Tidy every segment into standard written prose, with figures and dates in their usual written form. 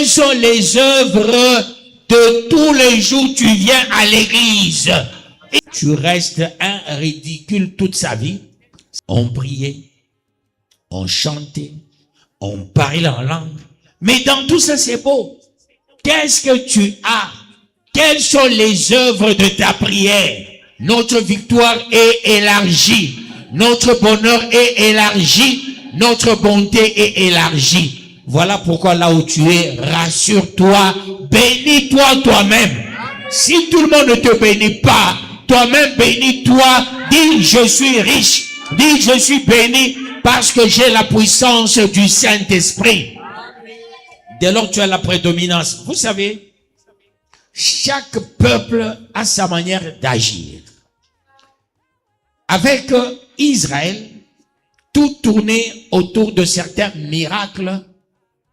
quelles sont les œuvres de tous les jours tu viens à l'église? Et tu restes un ridicule toute sa vie. On priait, on chantait, on parlait en langue. Mais dans tout ça, c'est beau. Qu'est-ce que tu as? Quelles sont les œuvres de ta prière? Notre victoire est élargie. Notre bonheur est élargi. Notre bonté est élargie. Voilà pourquoi là où tu es, rassure-toi, bénis-toi toi-même. Si tout le monde ne te bénit pas, toi-même bénis-toi. Dis, je suis riche. Dis, je suis béni parce que j'ai la puissance du Saint-Esprit. Dès lors que tu as la prédominance, vous savez, chaque peuple a sa manière d'agir. Avec Israël, tout tournait autour de certains miracles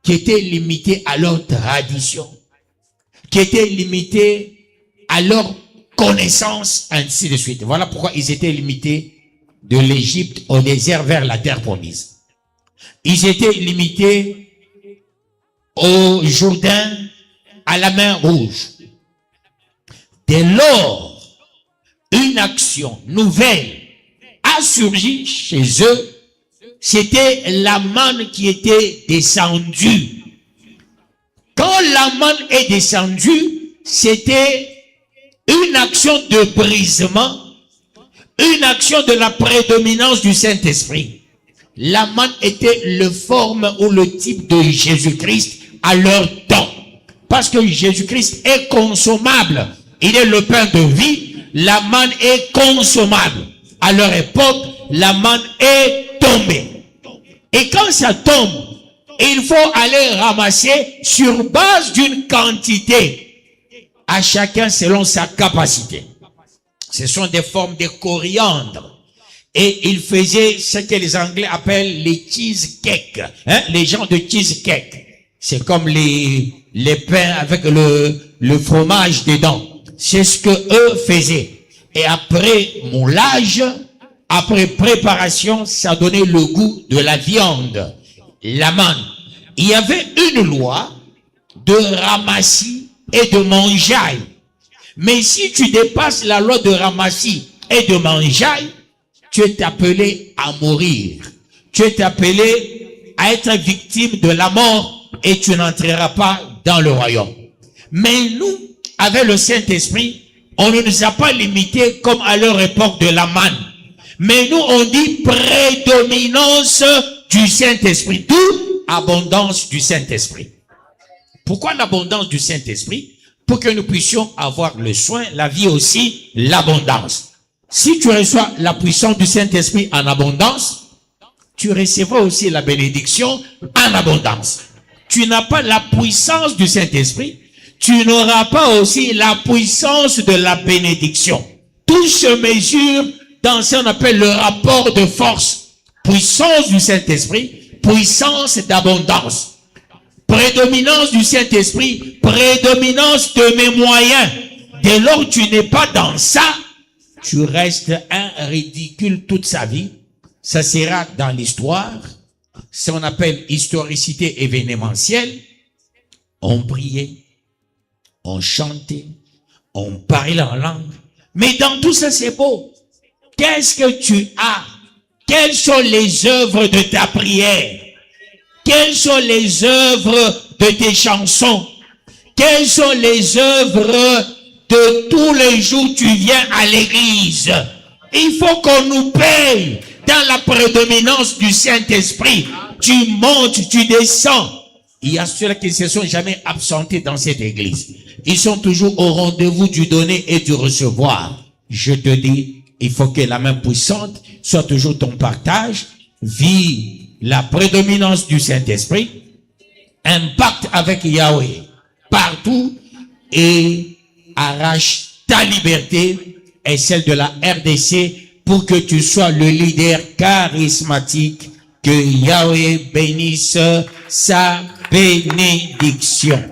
qui étaient limités à leur tradition, qui étaient limités à leur connaissance, ainsi de suite. Voilà pourquoi ils étaient limités de l'Égypte au désert vers la terre promise. Ils étaient limités au Jourdain, à la mer Rouge. Dès lors, une action nouvelle a surgi chez eux. C'était la manne qui était descendue. Quand la manne est descendue, c'était une action de brisement, une action de la prédominance du Saint-Esprit. La manne était le forme ou le type de Jésus-Christ à leur temps. Parce que Jésus-Christ est consommable. Il est le pain de vie. La manne est consommable. À leur époque, la manne est tombée. Et quand ça tombe, il faut aller ramasser sur base d'une quantité. À chacun selon sa capacité. Ce sont des formes de coriandre. Et ils faisaient ce que les Anglais appellent les cheesecakes. Hein? Les gens de cheesecake. C'est comme les pains avec le fromage dedans. C'est ce que eux faisaient. Et après moulage, après préparation, ça donnait le goût de la viande, la manne. Il y avait une loi de ramassis et de mangeaille. Mais si tu dépasses la loi de ramassis et de mangeaille, tu es appelé à mourir. Tu es appelé à être victime de la mort et tu n'entreras pas dans le royaume. Mais nous, avec le Saint-Esprit, on ne nous a pas limités comme à leur époque de la manne. Mais nous, on dit prédominance du Saint-Esprit. D'où abondance du Saint-Esprit. Pourquoi l'abondance du Saint-Esprit? Pour que nous puissions avoir le soin, la vie aussi, l'abondance. Si tu reçois la puissance du Saint-Esprit en abondance, tu recevras aussi la bénédiction en abondance. Tu n'as pas la puissance du Saint-Esprit, tu n'auras pas aussi la puissance de la bénédiction. Tout se mesure dans ce qu'on appelle le rapport de force. Puissance du Saint-Esprit, puissance d'abondance. Prédominance du Saint-Esprit, prédominance de mes moyens. Dès lors que tu n'es pas dans ça, tu restes un ridicule toute sa vie. Ça sera dans l'histoire. Ce qu'on appelle historicité événementielle. On priait, on chantait, on parlait en langue. Mais dans tout ça, c'est beau. Qu'est-ce que tu as? Quelles sont les œuvres de ta prière? Quelles sont les œuvres de tes chansons? Quelles sont les œuvres de tous les jours tu viens à l'église? Il faut qu'on nous paye dans la prédominance du Saint-Esprit. Tu montes, tu descends. Il y a ceux qui ne se sont jamais absentés dans cette église. Ils sont toujours au rendez-vous du donner et du recevoir. Je te dis, il faut que la main puissante soit toujours ton partage. Vis la prédominance du Saint-Esprit. Impacte avec Yahweh partout et arrache ta liberté et celle de la RDC pour que tu sois le leader charismatique. Que Yahweh bénisse sa bénédiction.